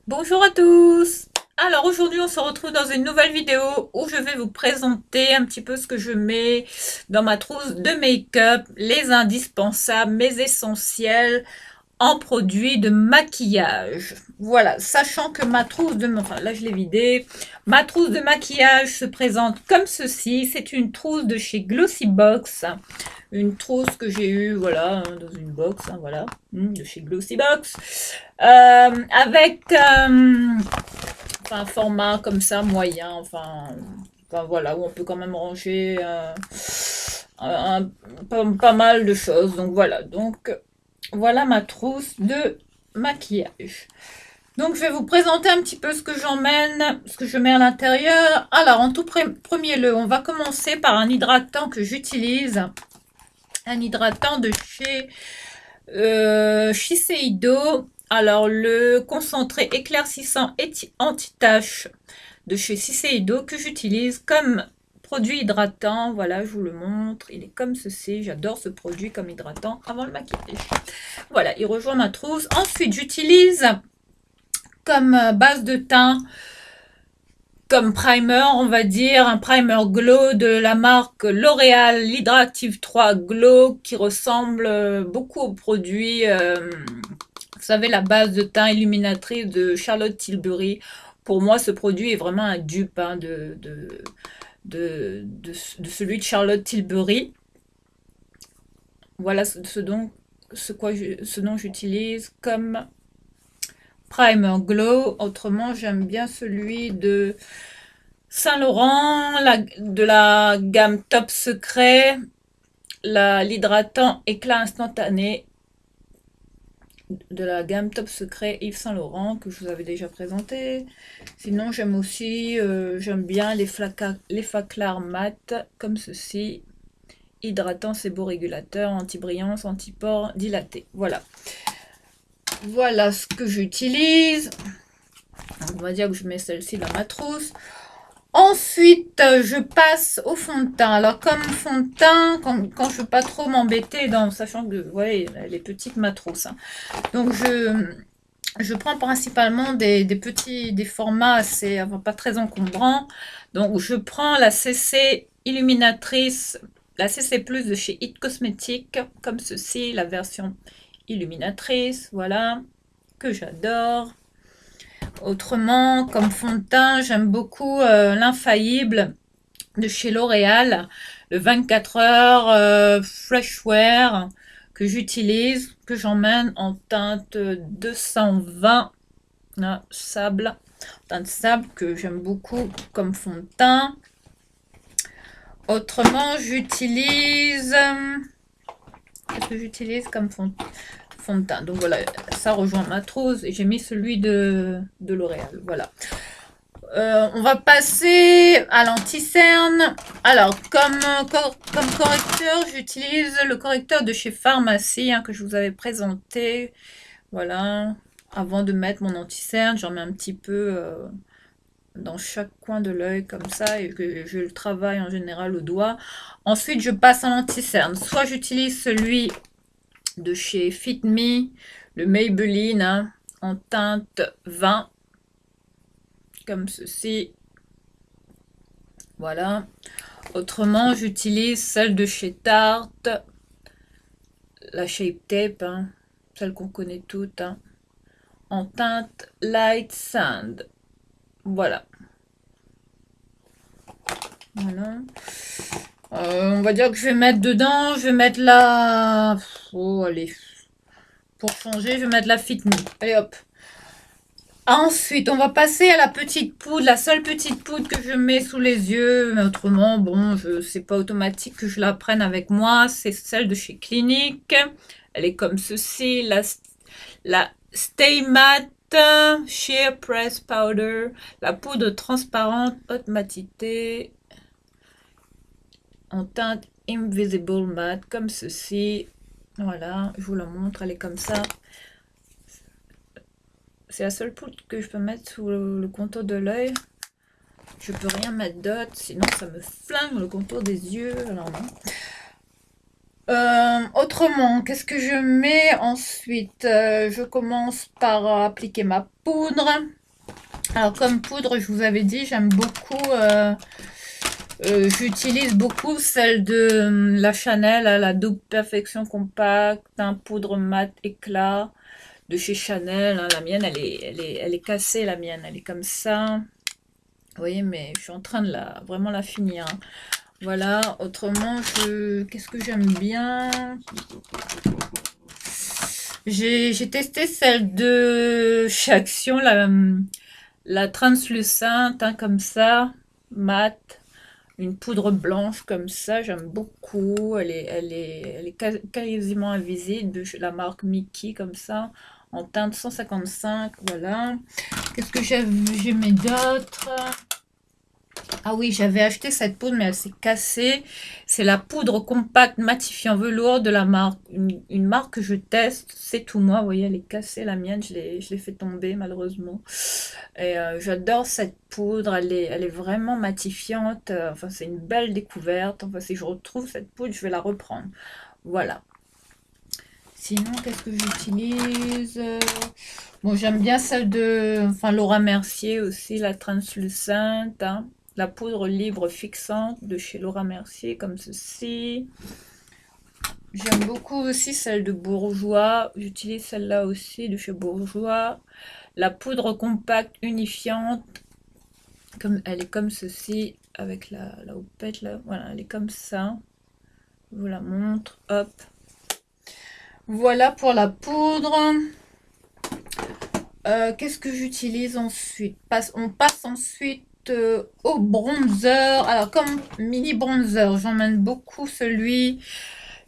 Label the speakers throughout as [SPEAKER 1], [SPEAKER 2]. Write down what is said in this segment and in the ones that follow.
[SPEAKER 1] Bonjour à tous. Alors aujourd'hui on se retrouve dans une nouvelle vidéo où je vais vous présenter un petit peu ce que je mets dans ma trousse de make-up, les indispensables, mes essentiels en produits de maquillage. Voilà, sachant que ma trousse de... Enfin là je l'ai vidée. Ma trousse de maquillage se présente comme ceci. C'est une trousse de chez Glossybox. Une trousse que j'ai eue, voilà, dans une box, hein, voilà, de chez Glossybox. Avec un format comme ça, moyen, enfin voilà, où on peut quand même ranger pas mal de choses. Donc voilà ma trousse de maquillage. Donc je vais vous présenter un petit peu ce que j'emmène, ce que je mets à l'intérieur. Alors en tout premier lieu, on va commencer par un hydratant que j'utilise. Un hydratant de chez Shiseido. Alors le concentré éclaircissant et anti-tache de chez Shiseido que j'utilise comme produit hydratant. Voilà, je vous le montre. Il est comme ceci. J'adore ce produit comme hydratant avant le maquillage. Voilà, il rejoint ma trousse. Ensuite, j'utilise comme base de teint, comme primer, on va dire, un primer glow de la marque L'Oréal, l'Hydractive 3 Glow, qui ressemble beaucoup au produit, vous savez, la base de teint illuminatrice de Charlotte Tilbury. Pour moi, ce produit est vraiment un dupe hein, de celui de Charlotte Tilbury. Voilà ce dont j'utilise comme primer glow. Autrement, j'aime bien celui de Saint-Laurent, de la gamme Top Secret, l'hydratant éclat instantané de la gamme Top Secret Yves Saint Laurent que je vous avais déjà présenté. Sinon j'aime aussi, j'aime bien les faclars mat comme ceci. Hydratant, séborégulateur, anti-brillance, anti-pores, dilaté. Voilà. Voilà ce que j'utilise. On va dire que je mets celle-ci dans ma trousse. Ensuite, je passe au fond de teint. Alors, comme fond de teint, quand je veux pas trop m'embêter, sachant que, vous voyez, elle est petite ma trousse. Hein. Donc, je prends principalement des formats assez, enfin, pas très encombrants. Donc, je prends la CC illuminatrice, la CC Plus de chez It Cosmetics, comme ceci, la version illuminatrice, voilà, que j'adore. Autrement, comme fond de teint, j'aime beaucoup l'infaillible de chez L'Oréal, le 24 heures Fresh Wear que j'utilise, que j'emmène en teinte 220 sable, teinte sable que j'aime beaucoup comme fond de teint. Autrement, j'utilise qu'est-ce que j'utilise comme fond de teint. Donc voilà, ça rejoint ma trousse et j'ai mis celui de L'Oréal. Voilà. On va passer à l'anti-cerne. Alors, comme correcteur, j'utilise le correcteur de chez Pharmacie hein, que je vous avais présenté. Voilà. Avant de mettre mon anti-cerne, j'en mets un petit peu dans chaque coin de l'œil comme ça et que je le travaille en général au doigt. Ensuite, je passe à l'anti-cerne. Soit j'utilise celui de chez Fit Me, le Maybelline hein, en teinte 20 comme ceci. Voilà. Autrement, j'utilise celle de chez Tarte, la Shape Tape, hein, celle qu'on connaît toutes, hein, en teinte Light Sand. Voilà. Voilà. On va dire que je vais mettre dedans, je vais mettre la... Oh, allez. Pour changer, je vais mettre la Fit Me. Allez, hop. Ensuite, on va passer à la petite poudre, la seule petite poudre que je mets sous les yeux. Mais autrement, bon, c'est pas automatique que je la prenne avec moi. C'est celle de chez Clinique. Elle est comme ceci, la Stay Matte Sheer Press Powder, la poudre transparente haute matité en teinte Invisible Matte, comme ceci. Voilà, je vous la montre, elle est comme ça. C'est la seule poudre que je peux mettre sous le contour de l'œil. Je peux rien mettre d'autre, sinon ça me flingue le contour des yeux. Alors non. Autrement, qu'est-ce que je mets ensuite? Je commence par appliquer ma poudre. Alors, comme poudre, je vous avais dit, j'aime beaucoup... j'utilise beaucoup celle de la Chanel, la Double Perfection Compact, un poudre mat éclat de chez Chanel. Hein. La mienne, elle est cassée, la mienne, elle est comme ça. Vous voyez, mais je suis en train de vraiment la finir. Hein. Voilà, autrement, qu'est-ce que j'aime bien? J'ai testé celle de chez Action, la translucente, hein, comme ça, mat. Une poudre blanche comme ça, j'aime beaucoup. Elle est quasiment invisible de la marque Mickey comme ça, en teinte 155. Voilà. Qu'est-ce que j'aimais d'autre? Ah oui, j'avais acheté cette poudre, mais elle s'est cassée. C'est la poudre compacte matifiant velours de la marque. Une marque que je teste, c'est tout moi. Vous voyez, elle est cassée, la mienne. Je l'ai fait tomber, malheureusement. Et j'adore cette poudre. Elle est vraiment matifiante. Enfin, c'est une belle découverte. Enfin, si je retrouve cette poudre, je vais la reprendre. Voilà. Sinon, qu'est-ce que j'utilise? Bon, j'aime bien celle de... Enfin, Laura Mercier aussi, la translucente. Hein. La poudre libre fixante de chez Laura Mercier, comme ceci. J'aime beaucoup aussi celle de Bourjois. J'utilise celle-là aussi de chez Bourjois. La poudre compacte unifiante. Elle est comme ceci, avec la houppette là. Voilà, elle est comme ça. Je vous la montre. Hop. Voilà pour la poudre. Qu'est-ce que j'utilise ensuite? On passe ensuite au bronzer. Alors, comme mini bronzer, j'emmène beaucoup celui.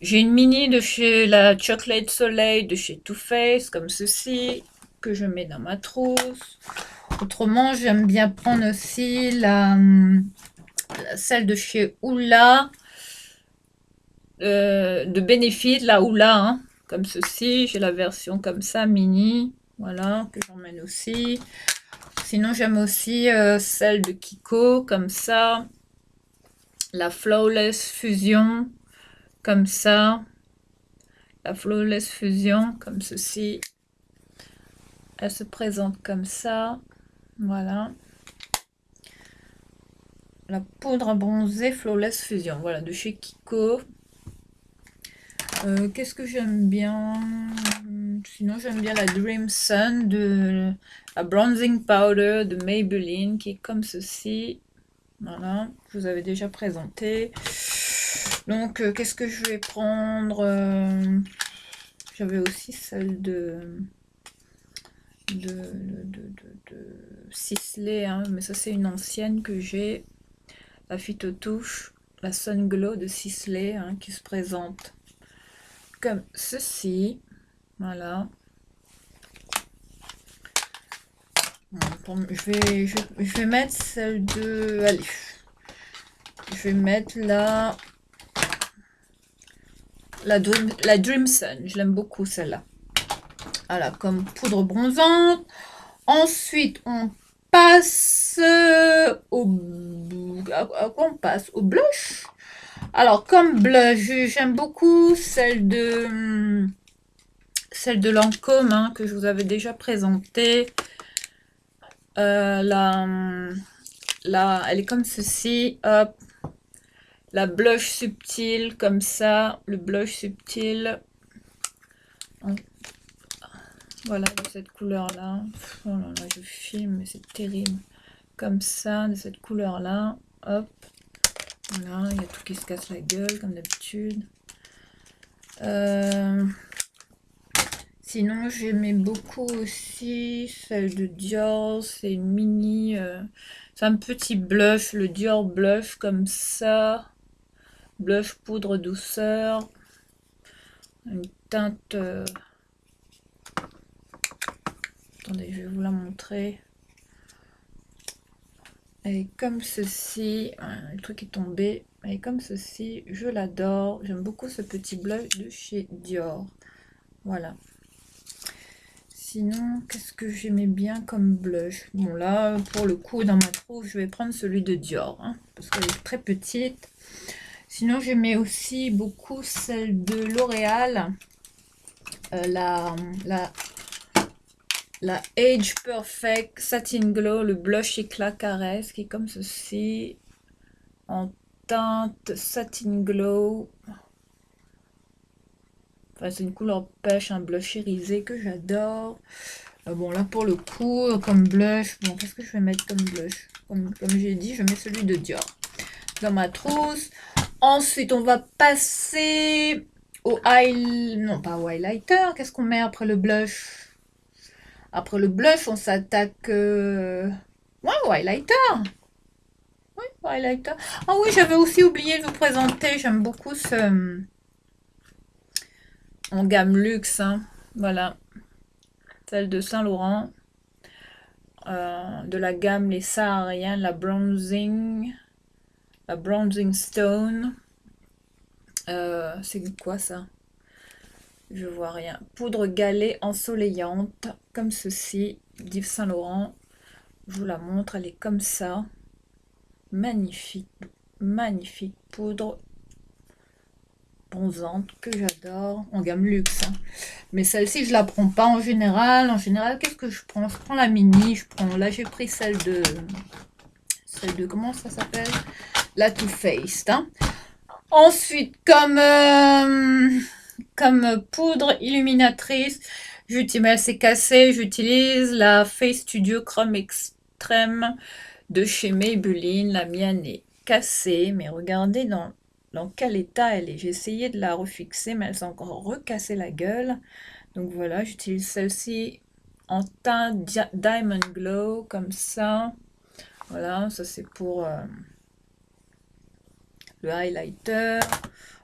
[SPEAKER 1] J'ai une mini de chez la Chocolate Soleil de chez Too Faced, comme ceci, que je mets dans ma trousse. Autrement, j'aime bien prendre aussi celle de chez Oula, de Benefit, la Oula, hein, comme ceci. J'ai la version comme ça, mini, voilà, que j'emmène aussi. Sinon, j'aime aussi celle de Kiko, comme ça. La Flawless Fusion, comme ça. La Flawless Fusion, comme ceci. Elle se présente comme ça. Voilà. La poudre à bronzer Flawless Fusion. Voilà, de chez Kiko. Qu'est-ce que j'aime bien? Sinon, j'aime bien la Dream Sun de la Bronzing Powder de Maybelline, qui est comme ceci. Voilà, je vous avais déjà présenté. Donc, qu'est-ce que je vais prendre? J'avais aussi celle de Sisley, hein, mais ça c'est une ancienne que j'ai. La Phytotouche, la Sun Glow de Sisley, hein, qui se présente comme ceci. Voilà. Je vais mettre celle de... Allez. Je vais mettre la Dream Sun. Je l'aime beaucoup celle-là. Voilà, comme poudre bronzante. Ensuite, on passe au... À quoi on passe? Au blush. Alors, comme blush, j'aime beaucoup celle de Lancôme, hein, que je vous avais déjà présentée. Elle est comme ceci, hop. La blush subtile, comme ça, le blush subtil. Voilà, de cette couleur-là. Oh là là, je filme, mais c'est terrible. Comme ça, de cette couleur-là, hop. Voilà, il y a tout qui se casse la gueule, comme d'habitude. Sinon, j'aimais beaucoup aussi celle de Dior. C'est une mini... c'est un petit blush, le Dior blush, comme ça. Blush poudre douceur. Une teinte... Attendez, je vais vous la montrer. Elle est comme ceci. Le truc est tombé. Elle est comme ceci. Je l'adore. J'aime beaucoup ce petit blush de chez Dior. Voilà. Sinon, qu'est-ce que j'aimais bien comme blush? Bon, là, pour le coup, dans ma trousse, je vais prendre celui de Dior. Hein, parce qu'elle est très petite. Sinon, j'aimais aussi beaucoup celle de L'Oréal. la Age Perfect Satin Glow, le blush éclat caresse, qui est comme ceci, en teinte Satin Glow. Enfin, c'est une couleur pêche, un blush irisé que j'adore. Bon, là, pour le coup, comme blush, bon, qu'est-ce que je vais mettre comme blush? Comme j'ai dit, je mets celui de Dior dans ma trousse. Ensuite, on va passer au non, pas au highlighter. Qu'est-ce qu'on met après le blush? Après le blush, on s'attaque ouais, au highlighter. Oui, au highlighter. Ah oui, j'avais aussi oublié de vous présenter. J'aime beaucoup ce en gamme luxe. Hein. Voilà, celle de Saint-Laurent. De la gamme Les Sahariens, la Bronzing Stone. C'est quoi ça? Je vois rien. Poudre galet ensoleillante, comme ceci, d'Yves Saint Laurent. Je vous la montre, elle est comme ça. Magnifique, magnifique poudre bronzante que j'adore, en gamme luxe. Hein. Mais celle-ci, je la prends pas en général. En général, qu'est-ce que je prends? Je prends la mini, là j'ai pris celle de, comment ça s'appelle? La Too Faced. Hein. Ensuite, comme poudre illuminatrice, c'est cassé, j'utilise la Face Studio Chrome Extreme de chez Maybelline. La mienne est cassée, mais regardez dans quel état elle est. J'ai essayé de la refixer, mais elle s'est encore recassée la gueule. Donc voilà, j'utilise celle-ci en teint Diamond Glow, comme ça. Voilà, ça c'est pour le highlighter.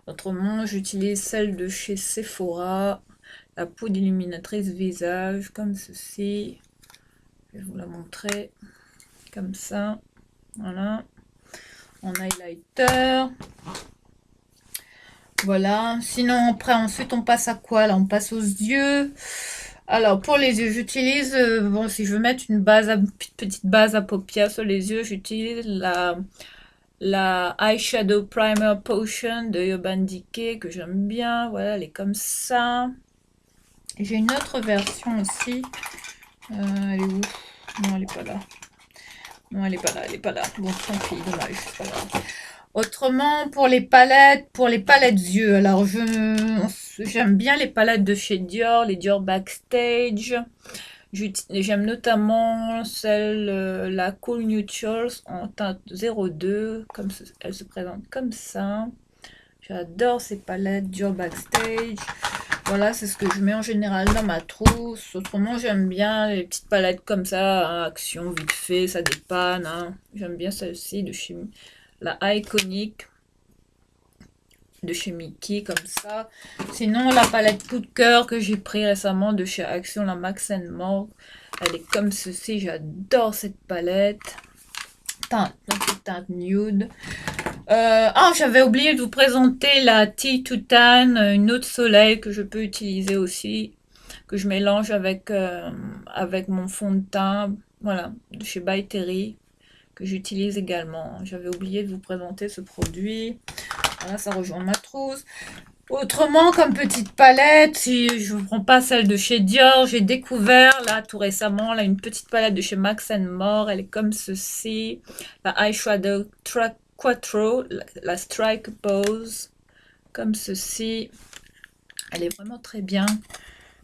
[SPEAKER 1] Autrement, j'utilise celle de chez Sephora, la poudre illuminatrice visage, comme ceci. Je vais vous la montrer, comme ça. Voilà, en highlighter. Voilà, sinon après, ensuite on passe à quoi là? On passe aux yeux. Alors pour les yeux, j'utilise, bon si je veux mettre une petite base à paupières sur les yeux, j'utilise la Eyeshadow Primer Potion de Urban Decay que j'aime bien. Voilà, elle est comme ça. J'ai une autre version aussi. Elle est où? Non, elle est pas là. Non, elle est pas là, elle est pas là. Bon, tant pis, dommage, c'est pas grave. Autrement, pour les palettes yeux, alors j'aime bien les palettes de chez Dior, les Dior Backstage. J'aime notamment celle, la Cool Neutrals en teinte 02, comme elle se présente comme ça. J'adore ces palettes Dior Backstage. Voilà, c'est ce que je mets en général dans ma trousse. Autrement, j'aime bien les petites palettes comme ça, hein, action, vite fait, ça dépanne. Hein. J'aime bien celle-ci de chez la Iconic de chez Mickey, comme ça. Sinon, la palette coup de cœur que j'ai pris récemment de chez Action, la Max More, elle est comme ceci. J'adore cette palette. Teinte nude. J'avais oublié de vous présenter la Tea to Tan, une eau de soleil que je peux utiliser aussi, que je mélange avec mon fond de teint, voilà, de chez By Terry, que j'utilise également. J'avais oublié de vous présenter ce produit. Voilà, ça rejoint ma trousse. Autrement, comme petite palette, si je ne prends pas celle de chez Dior, j'ai découvert là tout récemment là une petite palette de chez Max More. Elle est comme ceci, la Eyeshadow Quattro, la Strike Pose, comme ceci. Elle est vraiment très bien.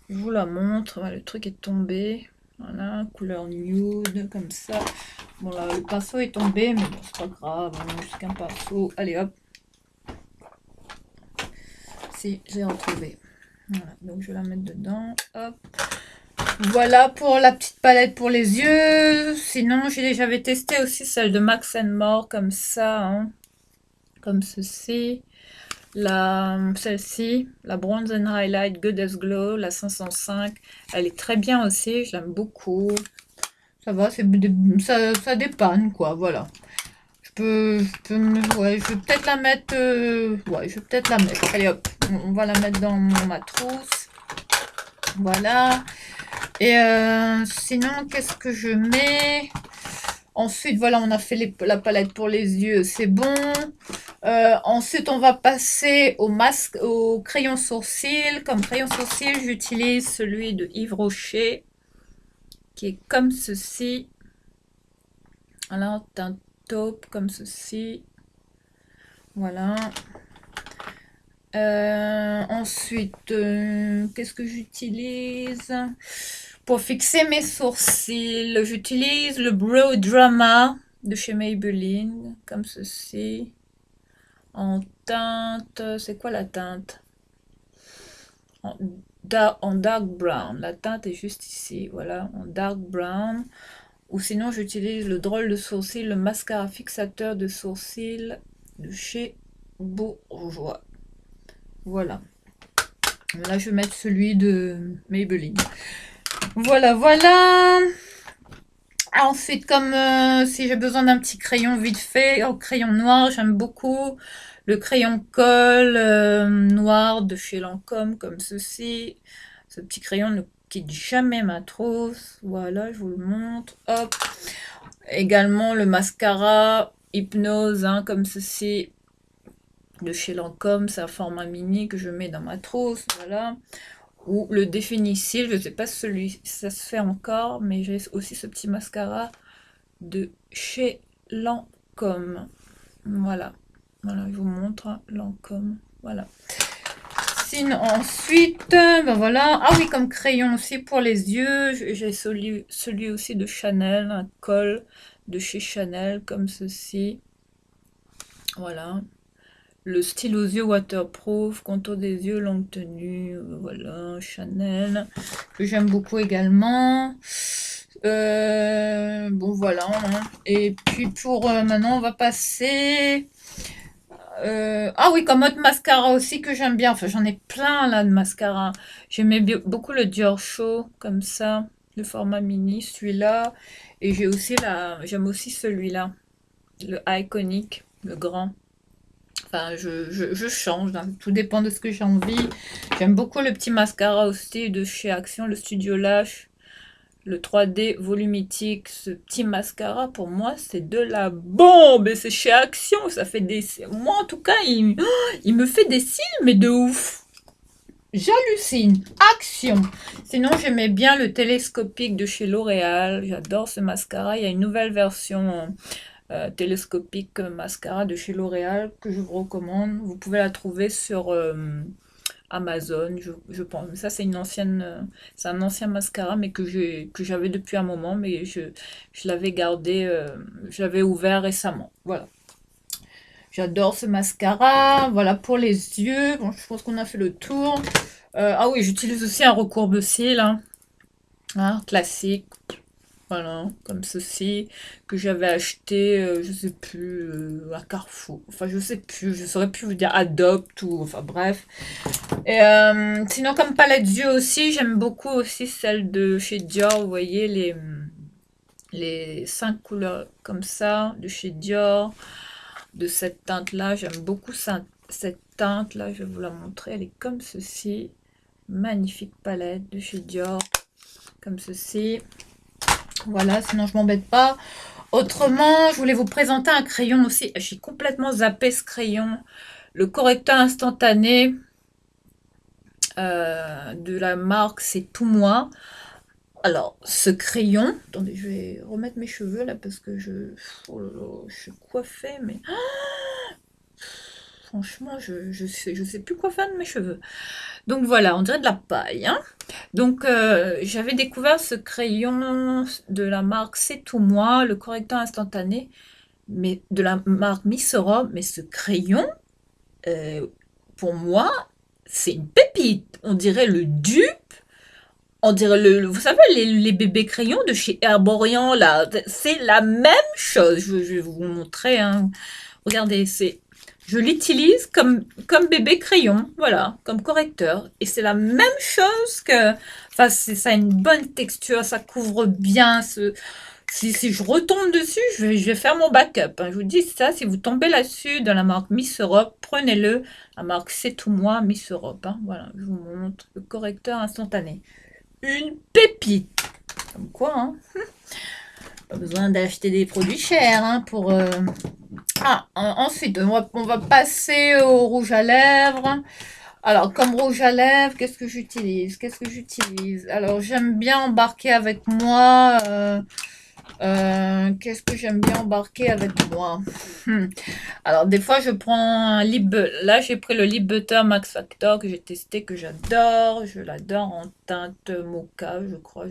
[SPEAKER 1] Je vous la montre. Le truc est tombé. Voilà, couleur nude, comme ça. Bon là, le pinceau est tombé, mais bon, c'est pas grave. Juste qu'un pinceau. Allez hop. Si, j'ai retrouvé. Voilà, donc je vais la mettre dedans. Hop. Voilà pour la petite palette pour les yeux. Sinon, j'avais testé aussi celle de Max More, comme ça. Hein. Comme ceci. Celle-ci, la Bronze and Highlight Goddess Glow, la 505. Elle est très bien aussi, je l'aime beaucoup. Ça va, ça dépanne, quoi, voilà. Ouais, je vais peut-être la mettre, ouais, je vais peut-être la mettre. Allez hop, on va la mettre dans ma trousse. Voilà. Et sinon, qu'est-ce que je mets? Ensuite, voilà, on a fait la palette pour les yeux, c'est bon. Ensuite, on va passer au crayon sourcil. Comme crayon sourcil, j'utilise celui de Yves Rocher. qui est comme ceci. Voilà, teinte taupe comme ceci. Voilà. Ensuite, qu'est-ce que j'utilise? Pour fixer mes sourcils, j'utilise le Brow Drama de chez Maybelline, comme ceci. En teinte, c'est quoi la teinte? En dark brown. La teinte est juste ici, voilà, en dark brown. Ou sinon, j'utilise le drôle de sourcil, le mascara fixateur de sourcils de chez Bourjois. Voilà. Là, je vais mettre celui de Maybelline. Voilà, voilà. Ensuite, comme si j'ai besoin d'un petit crayon vite fait, au crayon noir, j'aime beaucoup le crayon colle noir de chez Lancôme, comme ceci. Ce petit crayon ne quitte jamais ma trousse. Voilà, je vous le montre. Hop. Également le mascara Hypnose, hein, comme ceci, de chez Lancôme. C'est un format mini que je mets dans ma trousse. Voilà. Ou le Définicile, je ne sais pas si celui ça se fait encore, mais j'ai aussi ce petit mascara de chez Lancôme. Voilà. Voilà, je vous montre hein, Lancôme. Voilà. Sinon, ensuite, ben voilà. Ah oui, comme crayon aussi pour les yeux, j'ai celui aussi de Chanel, un col de chez Chanel, comme ceci. Voilà. Le stylo aux yeux waterproof, contour des yeux, longue tenue, voilà, Chanel, que j'aime beaucoup également. Bon, voilà. Hein. Et puis pour maintenant, on va passer... ah oui, comme autre mascara aussi que j'aime bien. Enfin, j'en ai plein là de mascara. J'aimais beaucoup le Dior Show, comme ça, le format mini, celui-là. Et j'ai aussi j'aime aussi celui-là, le Iconic, le grand. Enfin, je change, hein. Tout dépend de ce que j'ai envie. J'aime beaucoup le petit mascara aussi de chez Action, le Studio Lash. Le 3D volumitique, ce petit mascara, pour moi, c'est de la bombe. Et c'est chez Action, ça fait des... Moi, en tout cas, il me fait des cils, mais de ouf. J'hallucine. Action. Sinon, j'aimais bien le télescopique de chez L'Oréal. J'adore ce mascara. Il y a une nouvelle version télescopique mascara de chez L'Oréal que je vous recommande. Vous pouvez la trouver sur Amazon, je pense. Ça, c'est une ancienne, c'est un ancien mascara, mais que j'avais depuis un moment, mais je l'avais gardé, je l'avais ouvert récemment. Voilà. J'adore ce mascara. Voilà pour les yeux. Bon, je pense qu'on a fait le tour. Ah oui, j'utilise aussi un recourbe-cils, hein, classique. Voilà, comme ceci, que j'avais acheté, je sais plus, à Carrefour. Enfin, je sais plus, je saurais plus vous dire Adopt ou, enfin bref. Et sinon, comme palette d'yeux aussi, j'aime beaucoup aussi celle de chez Dior. Vous voyez les 5 couleurs comme ça de chez Dior, de cette teinte-là. J'aime beaucoup cette teinte-là. Je vais vous la montrer. Elle est comme ceci. Magnifique palette de chez Dior, comme ceci. Voilà, sinon je m'embête pas. Autrement, je voulais vous présenter un crayon aussi. J'ai complètement zappé ce crayon. Le correcteur instantané de la marque, c'est Tout Moi. Alors, ce crayon... Attendez, je vais remettre mes cheveux là parce que oh là là, je suis coiffée, mais... Franchement, je sais plus quoi faire de mes cheveux. Donc voilà, on dirait de la paille. Hein. Donc j'avais découvert ce crayon de la marque C'est Tout Moi, le correcteur instantané, mais de la marque Missora. Mais ce crayon, pour moi, c'est une pépite. On dirait le dupe. On dirait vous savez, les bébés crayons de chez Herborian, là, c'est la même chose. Je vais vous montrer. Hein. Regardez, je l'utilise comme bébé crayon, voilà, comme correcteur. Et c'est la même chose que... Enfin, ça a une bonne texture, ça couvre bien. Si je retombe dessus, je vais faire mon backup. Hein. Je vous dis ça, si vous tombez là-dessus de la marque Miss Europe, prenez-le. La marque C'est Tout Moi, Miss Europe. Hein. Voilà, je vous montre le correcteur instantané. Une pépite. Comme quoi, hein. Pas besoin d'acheter des produits chers hein, pour... Ah, ensuite, on va passer au rouge à lèvres. Alors, comme rouge à lèvres, qu'est-ce que j'utilise? Qu'est-ce que j'utilise? Alors, j'aime bien embarquer avec moi. Qu'est-ce que j'aime bien embarquer avec moi? Alors, des fois, je prends un lip... Là, j'ai pris le Lip Butter Max Factor que j'ai testé, que j'adore. Je l'adore en teinte mocha, je crois.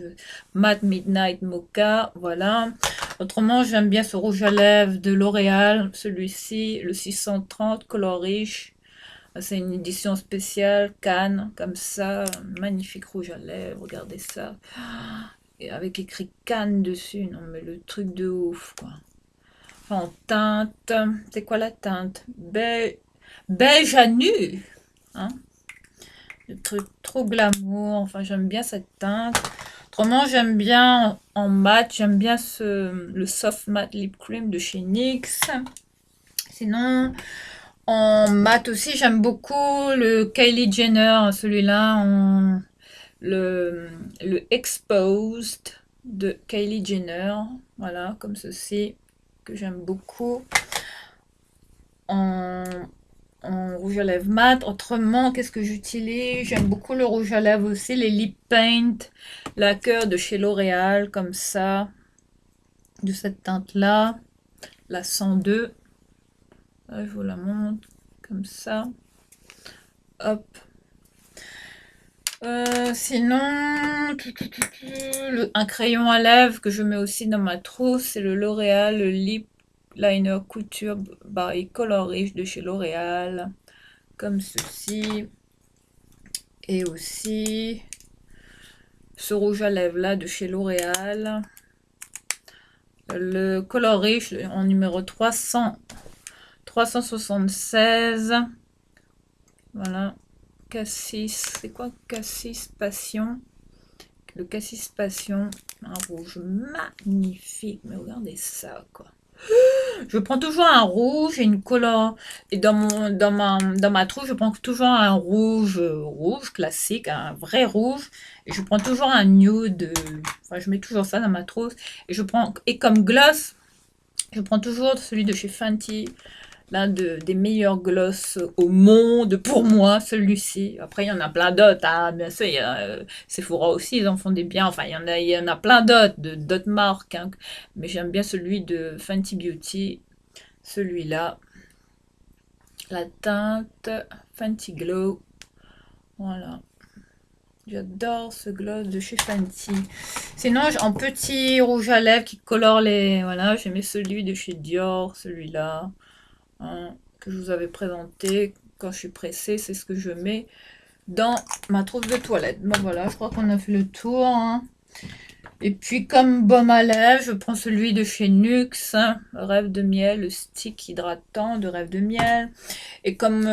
[SPEAKER 1] Matte Midnight Mocha, voilà. Autrement, j'aime bien ce rouge à lèvres de L'Oréal. Celui-ci, le 630 Color Riche. C'est une édition spéciale, Cannes, comme ça. Magnifique rouge à lèvres, regardez ça. Et avec écrit Cannes dessus. Non, mais le truc de ouf, quoi. Enfin, en teinte. C'est quoi la teinte? Beige à nu. Hein? Le truc trop glamour. Enfin, j'aime bien cette teinte. Autrement, j'aime bien en mat. J'aime bien le Soft Matte Lip Cream de chez NYX. Sinon, en mat aussi, j'aime beaucoup le Kylie Jenner. Celui-là, le Exposed de Kylie Jenner. Voilà, comme ceci, que j'aime beaucoup. En, en rouge à lèvres mat. Autrement, qu'est-ce que j'utilise? J'aime beaucoup le rouge à lèvres aussi, les Lip Paint Lacquer de chez L'Oréal, comme ça, de cette teinte-là, la 102. Là, je vous la montre, comme ça. Hop. Sinon, un crayon à lèvres que je mets aussi dans ma trousse, c'est le L'Oréal le Lip Liner Couture by Color Riche de chez L'Oréal, comme ceci. Et aussi ce rouge à lèvres là de chez L'Oréal, le Color Riche en numéro 376. Voilà. Cassis, c'est quoi Cassis Passion? Le Cassis Passion, un rouge magnifique, mais regardez ça, quoi. Je prends toujours un rouge et une couleur, et dans ma trousse, je prends toujours un rouge classique, un vrai rouge, et je prends toujours un nude, enfin, je mets toujours ça dans ma trousse, et comme gloss, je prends toujours celui de chez Fenty, l'un des meilleurs gloss au monde, pour moi, celui-ci. Après, il y en a plein d'autres, hein. Bien sûr, il y a Sephora aussi, ils en font des biens. Enfin, il y en a plein d'autres, d'autres marques, hein. Mais j'aime bien celui de Fenty Beauty, celui-là. La teinte Fenty Glow. Voilà. J'adore ce gloss de chez Fenty. Sinon, en petit rouge à lèvres qui colore les... Voilà, j'ai mis celui de chez Dior, celui-là. Hein, que je vous avais présenté quand je suis pressée, c'est ce que je mets dans ma trousse de toilette. Bon voilà, je crois qu'on a fait le tour, hein. Et puis comme baume à lèvres, je prends celui de chez NYX, hein, Rêve de miel, le stick hydratant de Rêve de miel. Et comme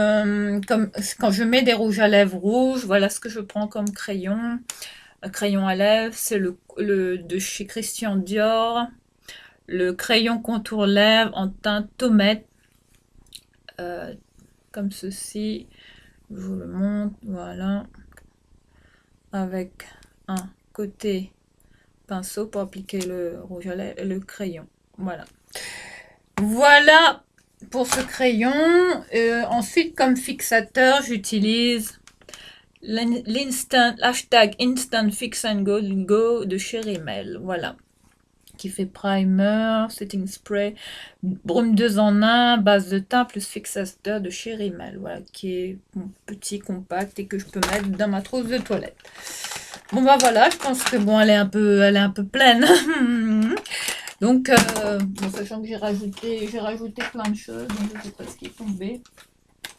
[SPEAKER 1] quand je mets des rouges à lèvres rouges, voilà ce que je prends comme crayon. Un crayon à lèvres, c'est le de chez Christian Dior, le crayon contour lèvres en teinte tomate. Comme ceci, je vous le montre, voilà, avec un côté pinceau pour appliquer le rouge à lèvres et le crayon, voilà. Voilà pour ce crayon. Ensuite, comme fixateur, j'utilise l'hashtag Instant Fix and Go de chez Rimmel, voilà, qui fait primer, setting spray, brume 2 en 1, base de teint plus fixateur de chez Rimmel, voilà, qui est petit, compact et que je peux mettre dans ma trousse de toilette. Bon bah voilà, je pense que bon, elle est un peu pleine. Donc, bon, sachant que j'ai rajouté plein de choses, donc je sais pas ce qui est tombé.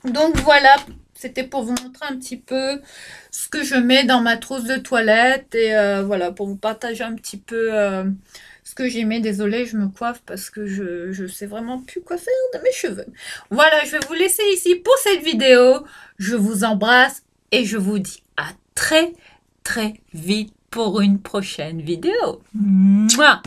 [SPEAKER 1] Donc voilà, c'était pour vous montrer un petit peu ce que je mets dans ma trousse de toilette et voilà, pour vous partager un petit peu ce que j'y mets. Désolée, je me coiffe parce que je sais vraiment plus quoi faire de mes cheveux. Voilà, je vais vous laisser ici pour cette vidéo. Je vous embrasse et je vous dis à très vite pour une prochaine vidéo. Mouah.